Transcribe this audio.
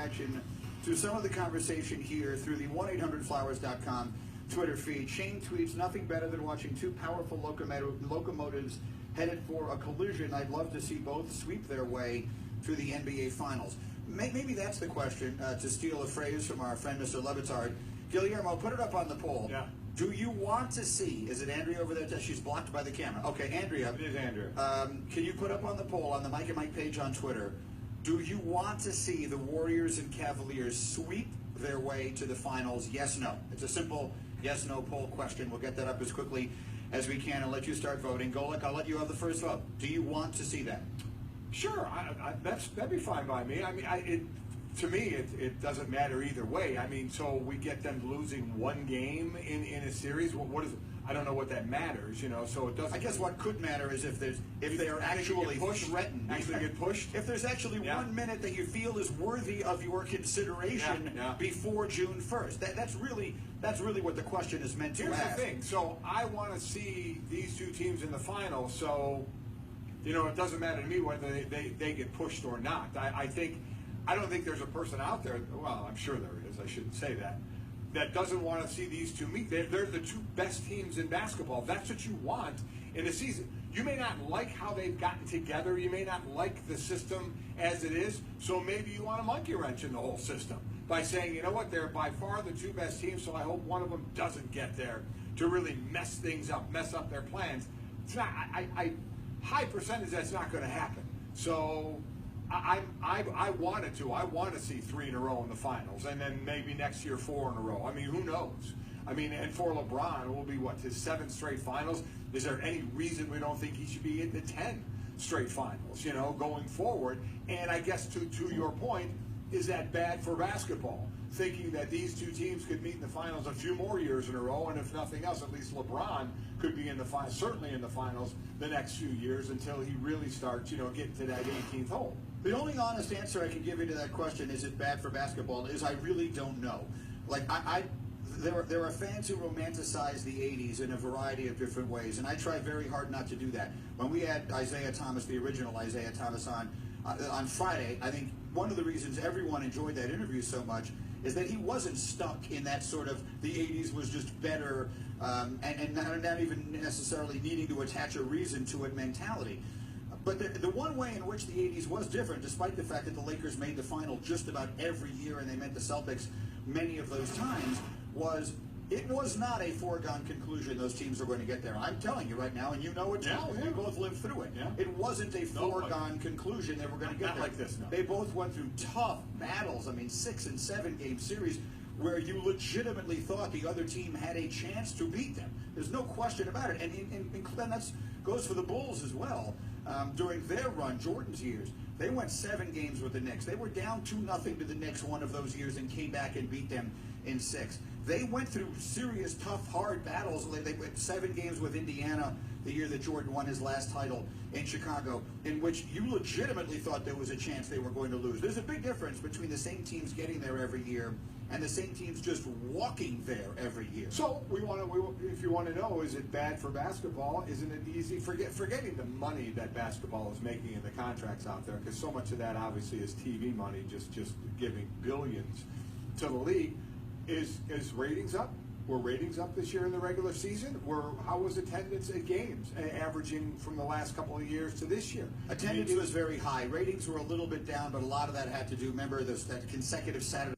reaction to some of the conversation here through the 1-800-Flowers.com Twitter feed. Shane tweets, nothing better than watching two powerful locomotives headed for a collision. I'd love to see both sweep their way through the NBA Finals. Maybe that's the question, to steal a phrase from our friend Mr. Levitard. Guillermo, put it up on the poll. Yeah. Do you want to see, is it Andrea over there? She's blocked by the camera. Okay, Andrea. It is Andrea. Can you put up on the poll on the Mike and Mike page on Twitter, do you want to see the Warriors and Cavaliers sweep their way to the finals? Yes, no. It's a simple yes-no poll question. We'll get that up as quickly as we can and let you start voting. Golic, I'll let you have the first vote. Do you want to see that? Sure, that'd be fine by me. I mean, to me, it doesn't matter either way. I mean, so we get them losing one game in a series. What is? I don't know what that matters, you know. So it doesn't. I guess what could matter is if they are actually threatened. Actually get pushed. If there's actually 1 minute that you feel is worthy of your consideration before June 1st. That's really what the question is meant to ask. Here's the thing. So I want to see these two teams in the finals. So, you know, it doesn't matter to me whether they get pushed or not. I don't think there's a person out there, well, I'm sure there is, I shouldn't say that doesn't want to see these two meet. They're the two best teams in basketball. That's what you want in a season. You may not like how they've gotten together. You may not like the system as it is. So maybe you want a monkey wrench in the whole system by saying, you know what, they're by far the two best teams, so I hope one of them doesn't get there to really mess things up, mess up their plans. It's not, high percentage that's not going to happen. So I wanted to. I want to see 3 in a row in the finals, and then maybe next year 4 in a row. I mean, who knows? I mean, and for LeBron, it will be what, his 7th straight finals. Is there any reason we don't think he should be in the 10 straight finals? You know, going forward. And I guess to your point, is that bad for basketball? Thinking that these two teams could meet in the finals a few more years in a row, and if nothing else, at least LeBron could be in the finals, certainly in the finals the next few years until he really starts, you know, getting to that 18th hole. The only honest answer I can give you to that question, is it bad for basketball, is I really don't know. Like, there are fans who romanticize the 80s in a variety of different ways, and I try very hard not to do that. When we had Isaiah Thomas, the original Isaiah Thomas, on Friday, I think one of the reasons everyone enjoyed that interview so much is that he wasn't stuck in that sort of the 80s was just better and not even necessarily needing to attach a reason to it mentality. But the one way in which the 80s was different, despite the fact that the Lakers made the final just about every year and they met the Celtics many of those times, was it was not a foregone conclusion those teams are going to get there. I'm telling you right now, and you know it too. We both lived through it. Yeah. It wasn't a foregone conclusion they were going to get there. Like this, no. They both went through tough battles. I mean, 6- and 7-game series where you legitimately thought the other team had a chance to beat them. There's no question about it. And that goes for the Bulls as well. During their run, Jordan's years, they went 7 games with the Knicks. They were down 2-0 to the Knicks one of those years and came back and beat them in 6. They went through serious, tough, hard battles. They went 7 games with Indiana the year that Jordan won his last title in Chicago, in which you legitimately thought there was a chance they were going to lose. There's a big difference between the same teams getting there every year and the same teams just walking there every year. So if you want to know, is it bad for basketball? Isn't it easy? Forgetting the money that basketball is making in the contracts out there, because so much of that obviously is TV money, just giving billions to the league. Is ratings up? Were ratings up this year in the regular season? How was attendance at games, averaging from the last couple of years to this year? Attendance was very high. Ratings were a little bit down, but a lot of that had to do, remember, that consecutive Saturday